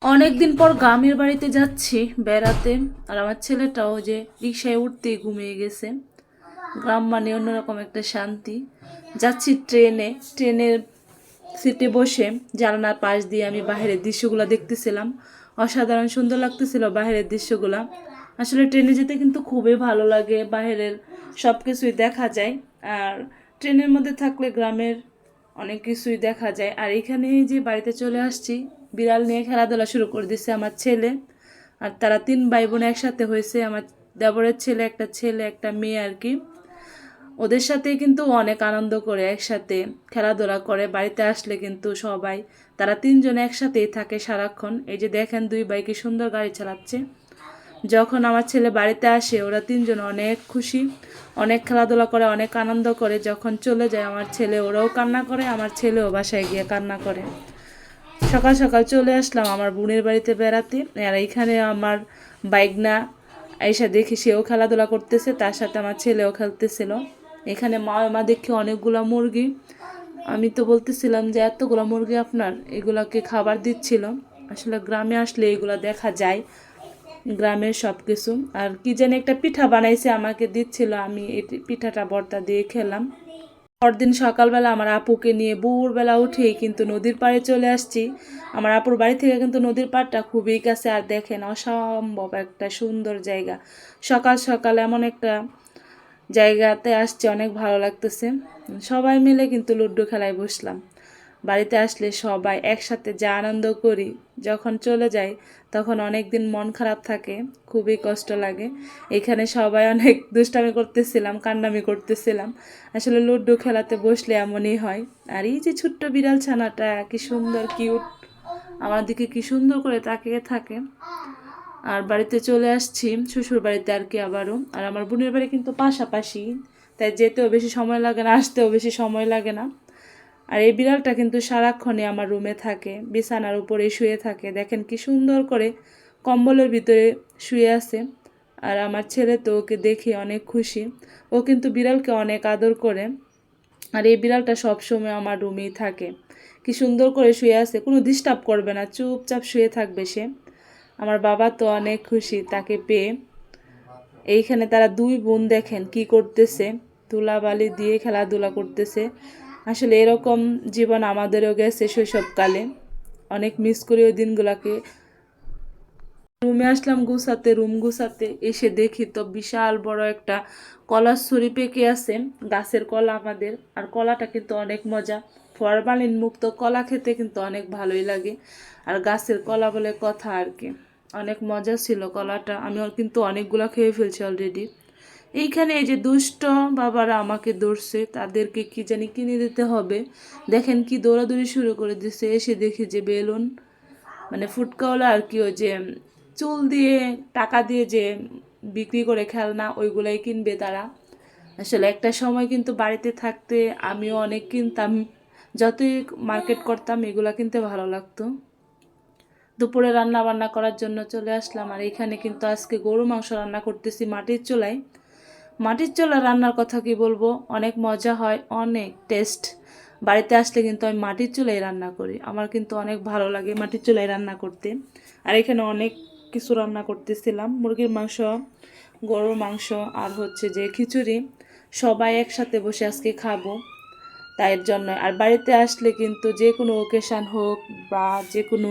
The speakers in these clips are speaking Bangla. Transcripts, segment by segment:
অনেকদিন পর গ্রামের বাড়িতে যাচ্ছি বেড়াতে। আর আমার ছেলেটাও যে রিক্সায় উঠতেই ঘুমিয়ে গেছে। গ্রাম মানে অন্যরকম একটা শান্তি। যাচ্ছি ট্রেনের সিটে বসে জানালার পাশ দিয়ে আমি বাইরের দৃশ্যগুলো দেখতেছিলাম। অসাধারণ সুন্দর লাগতেছিল বাইরের দৃশ্যগুলা। আসলে ট্রেনে যেতে কিন্তু খুবই ভালো লাগে, বাইরের সব কিছুই দেখা যায়। আর ট্রেনের মধ্যে থাকলে গ্রামের অনেক কিছুই দেখা যায়। আর এখানে যে বাড়িতে চলে আসছি, বিড়াল নিয়ে খেলাধুলা শুরু করে দিচ্ছে আমার ছেলে। আর তারা 3 ভাই বোন একসাথে হয়েছে, আমার দেবরের ছেলে, একটা ছেলে একটা মেয়ে আর কি। ওদের সাথেই কিন্তু অনেক আনন্দ করে, একসাথে খেলাধুলা করে। বাড়িতে আসলে কিন্তু সবাই, তারা 3জন একসাথেই থাকে সারাক্ষণ। এই যে দেখেন 2 ভাই কি সুন্দর গাড়ি চালাচ্ছে। যখন আমার ছেলে বাড়িতে আসে ওরা 3জন অনেক খুশি, অনেক খেলাধুলা করে, অনেক আনন্দ করে। যখন চলে যায় আমার ছেলে, ওরাও কান্না করে, আমার ছেলেও বাসায় গিয়ে কান্না করে। সকাল সকাল চলে আসলাম আমার বোনের বাড়িতে বেড়াতে। আর এইখানে আমার বাইগনা আইসা দেখি সেও খেলাধুলা করতেছে, তার সাথে আমার ছেলেও খেলতেছিল। এখানে মা দেখি অনেকগুলো মুরগি। আমি তো বলতেছিলাম যে এতগুলো মুরগি আপনার, এগুলাকে খাবার দিচ্ছিল। আসলে গ্রামে আসলে এগুলা দেখা যায়, গ্রামের সব কিছু। আর কি জানি একটা পিঠা বানাইছে আমাকে দিচ্ছিল, আমি এই পিঠাটা ভর্তা দিয়ে খেলাম। পরদিন সকালবেলা আমার আপুকে নিয়ে ভোরবেলা উঠেই কিন্তু নদীর পাড়ে চলে আসছি। আমার আপুর বাড়ি থেকে কিন্তু নদীর পাড়টা খুবই কাছে। আর দেখেন অসম্ভব একটা সুন্দর জায়গা। সকাল সকাল এমন একটা জায়গাতে আসছে, অনেক ভালো লাগতেছে। সবাই মিলে কিন্তু লুডো খেলায় বসলাম। বাড়িতে আসলে সবাই একসাথে যা আনন্দ করি, যখন চলে যাই তখন অনেক দিন মন খারাপ থাকে, খুবই কষ্ট লাগে। এখানে সবাই অনেক দুষ্টামি করতেছিলাম, কান্নামি করতেছিলাম। আসলে লুডো খেলাতে বসলে এমনই হয়। আর এই যে ছোট্ট বিড়াল ছানাটা কি সুন্দর কিউট, আমার দিকে কি সুন্দর করে তাকিয়ে থাকে। আর বাড়িতে চলে আসছি শ্বশুর বাড়িতে আর কি আবারও। আর আমার বোনের বাড়ি কিন্তু পাশাপাশি, তাই যেতেও বেশি সময় লাগে না, আসতেও বেশি সময় লাগে না। আর এই বিড়ালটা কিন্তু সারাক্ষণই আমার রুমে থাকে, বিছানার উপরে শুয়ে থাকে। দেখেন কি সুন্দর করে কম্বলের ভিতরে শুয়ে আছে। আর আমার ছেলে তো ওকে দেখে অনেক খুশি, ও কিন্তু বিড়ালকে অনেক আদর করে। আর এই বিড়ালটা সবসময় আমার রুমেই থাকে, কি সুন্দর করে শুয়ে আছে, কোনো ডিস্টার্ব করবে না, চুপচাপ শুয়ে থাকবে সে। আমার বাবা তো অনেক খুশি তাকে পেয়ে। এইখানে তারা 2 বোন দেখেন কি করতেছে, ধুলাবালি দিয়ে খেলাধুলা করতেছে। আসলে এরকম জীবন আমাদেরও গেছে শৈশবকালে, অনেক মিস করি ওই দিনগুলোকে। রুমে আসলাম গুছাতে, রুম গুছাতে এসে দেখি তো বিশাল বড় একটা কলার ছড়ি পেকে আছে, গাছের কলা আমাদের। আর কলাটা কিন্তু অনেক মজা, ফরমালিন মুক্ত কলা, খেতে কিন্তু অনেক ভালোই লাগে। আর গাছের কলা বলে কথা আর কি, অনেক মজা ছিল কলাটা। আমি কিন্তু অনেকগুলো খেয়ে ফেলছি অলরেডি। এইখানে এই যে দুষ্ট বাবারা আমাকে ধরছে, তাদেরকে কি জানি কিনে দিতে হবে। দেখেন কি দৌড়াদৌড়ি শুরু করে দিচ্ছে। এসে দেখি যে বেলুন, মানে ফুটকাওয়ালা আর কি, ওই যে চুল দিয়ে টাকা দিয়ে যে বিক্রি করে খেলনা, ওইগুলাই কিনবে তারা। আসলে একটা সময় কিন্তু বাড়িতে থাকতে আমিও অনেক কিনতাম, যতই মার্কেট করতাম এগুলা কিনতে ভালো লাগতো। দুপুরে রান্না বান্না করার জন্য চলে আসলাম। আর এখানে কিন্তু আজকে গরু মাংস রান্না করতেছি মাটির চুলায়। মাটির চুলা রান্নার কথা কি বলবো, অনেক মজা হয়, অনেক টেস্ট। বাড়িতে আসলে কিন্তু আমি মাটির চুলায় রান্না করি, আমার কিন্তু অনেক ভালো লাগে মাটির চুলায় রান্না করতে। আর এখানে অনেক কিছু রান্না করতেছিলাম, মুরগির মাংস, গরুর মাংস, আর হচ্ছে যে খিচুড়ি। সবাই একসাথে বসে আজকে খাবো, তাই এর জন্য। আর বাড়িতে আসলে কিন্তু যে কোনো ওকেশান হোক বা যে কোনো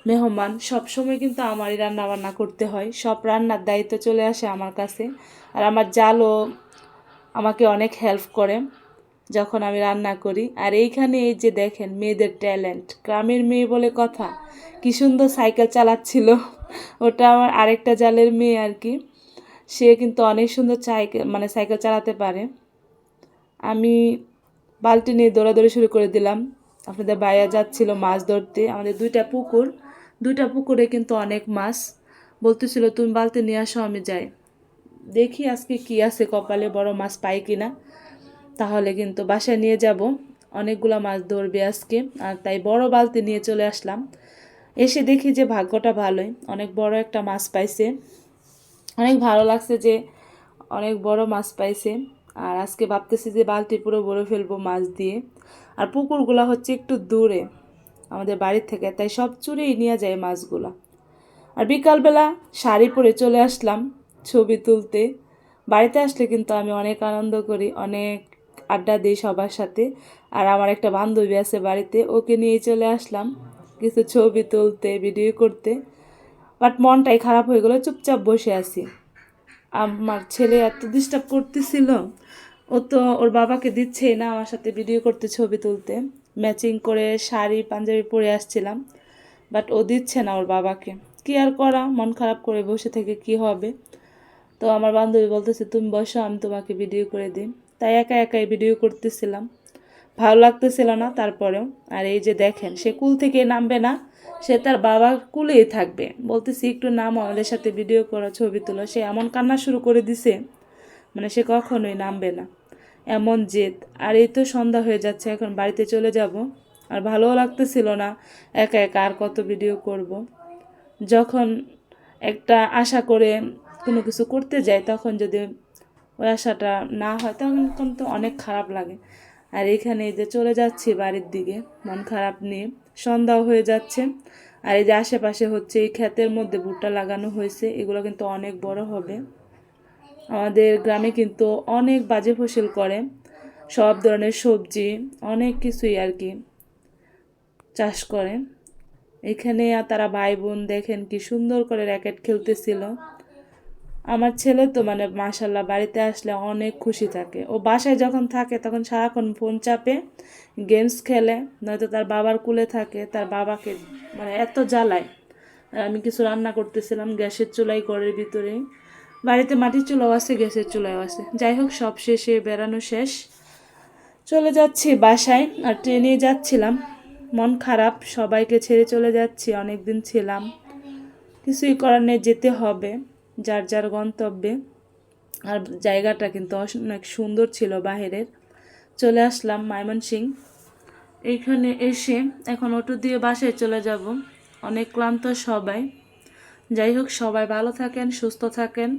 মেহমান, সবসময় কিন্তু আমারই রান্না বান্না করতে হয়, সব রান্নার দায়িত্ব চলে আসে আমার কাছে। আর আমার জালও আমাকে অনেক হেল্প করে যখন আমি রান্না করি। আর এইখানে এই যে দেখেন মেয়েদের ট্যালেন্ট, গ্রামের মেয়ে বলে কথা, কি সুন্দর সাইকেল চালাচ্ছিল। ওটা আমার আরেকটা জালের মেয়ে আর কি, সে কিন্তু অনেক সুন্দর সাইকেল চালাতে পারে। আমি বালতি নিয়ে দৌড়াদৌড়ি শুরু করে দিলাম। আপনাদের ভাইয়া যাচ্ছিল মাছ ধরতে, আমাদের 2টা পুকুর, 2টা পুকুরে কিন্তু অনেক মাছ। বলতেছিল তুমি বালতি নিয়ে আসো আমি যাই। দেখি আজকে কি আছে কপালে, বড় মাছ পাই কিনা, তাহলে কিন্তু বাসায় নিয়ে যাব। অনেকগুলো মাছ ধরবে আজকে, আর তাই বড় বালতি নিয়ে চলে আসলাম। এসে দেখি যে ভাগ্যটা ভালোই, অনেক বড় একটা মাছ পাইছে। অনেক ভালো লাগছে যে অনেক বড় মাছ পাইছে। আর আজকে ভাবতেছি যে বালতি পুরো ভরে ফেলবো মাছ দিয়ে। আর পুকুরগুলো হচ্ছে একটু দূরে, আমাদের বাড়ির থেকে, তাই সব চুরিই নিয়ে যায় মাছগুলো। আর বিকালবেলা শাড়ি পরে চলে আসলাম ছবি তুলতে। বাড়িতে আসলে কিন্তু আমি অনেক আনন্দ করি, অনেক আড্ডা দিই সবার সাথে। আর আমার একটা বান্ধবী আছে বাড়িতে, ওকে নিয়ে চলে আসলাম কিছু ছবি তুলতে, ভিডিও করতে। বাট মনটাই খারাপ হয়ে গেলো, চুপচাপ বসে আছি। আমার ছেলে এত ডিস্টার্ব করতেছিল, ও তো ওর বাবাকে দিচ্ছেই না আমার সাথে ভিডিও করতে, ছবি তুলতে। ম্যাচিং করে শাড়ি পাঞ্জাবি পরে আসছিলাম, বাট ও দিচ্ছে না ওর বাবাকে। কি আর করা, মন খারাপ করে বসে থেকে কি হবে। তো আমার বান্ধবী বলতেছে তুমি বসো, আমি তোমাকে ভিডিও করে দিই। তাই একা একাই ভিডিও করতেছিলাম, ভালো লাগতেছিল না তারপরেও। আর এই যে দেখেন, সে কুল থেকে নামবে না, সে তার বাবার কুলেই থাকবে। বলতেছি একটু নাম, আমাদের সাথে ভিডিও করো, ছবি তোলো, সে এমন কান্না শুরু করে দিছে, মানে সে কখনোই নামবে না, এমন জেদ। আর এই তো সন্ধ্যা হয়ে যাচ্ছে, এখন বাড়িতে চলে যাব। আর ভালোও লাগতেছিল না, একা একা আর কত ভিডিও করব। যখন একটা আশা করে কোনো কিছু করতে যাই, তখন যদি ওই আশাটা না হয়, তখন কিন্তু অনেক খারাপ লাগে। আর এখানে এই যে চলে যাচ্ছি বাড়ির দিকে মন খারাপ নিয়ে, সন্ধ্যাও হয়ে যাচ্ছে। আর এই যে আশেপাশে হচ্ছে এই ক্ষেতের মধ্যে ভুট্টা লাগানো হয়েছে, এগুলো কিন্তু অনেক বড় হবে। আমাদের গ্রামে কিন্তু অনেক বাজে ফসল করে, সব ধরনের সবজি, অনেক কিছুই আর কি চাষ করে। এখানে তারা ভাই বোন দেখেন কি সুন্দর করে র্যাকেট খেলতেছিল। আমার ছেলে তো মানে মাশাল্লাহ বাড়িতে আসলে অনেক খুশি থাকে। ও বাসায় যখন থাকে তখন সারাক্ষণ ফোন চাপে, গেমস খেলে, নয়তো তার বাবার কুলে থাকে, তার বাবাকে মানে এত জ্বালায়। আর আমি কিছু রান্না করতেছিলাম গ্যাসের চুলাই, ঘরের ভিতরে। বাড়িতে মাটির চুলাও আছে, গ্যাসের চুলাও আছে। যাই হোক, সব শেষে বেড়ানো শেষ, চলে যাচ্ছি বাসায়। আর ট্রেনে যাচ্ছিলাম, মন খারাপ, সবাইকে ছেড়ে চলে যাচ্ছি। অনেক দিন ছিলাম, কিছুই করার নেই, যেতে হবে যার যার গন্তব্যে। আর জায়গাটা কিন্তু অনেক সুন্দর ছিল বাহিরের। চলে আসলাম ময়মনসিংহ। এইখানে এসে এখন অটো দিয়ে বাসায় চলে যাব। অনেক ক্লান্ত সবাই। যাই হোক, সবাই ভালো থাকেন, সুস্থ থাকেন।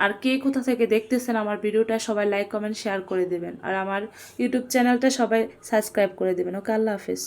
আর কে কোথা থেকে দেখতেছেন আমার ভিডিওটা, সবাই লাইক কমেন্ট শেয়ার করে দেবেন। আর আমার ইউটিউব চ্যানেলটা সবাই সাবস্ক্রাইব করে দেবেন। ওকে, আল্লাহ হাফেজ।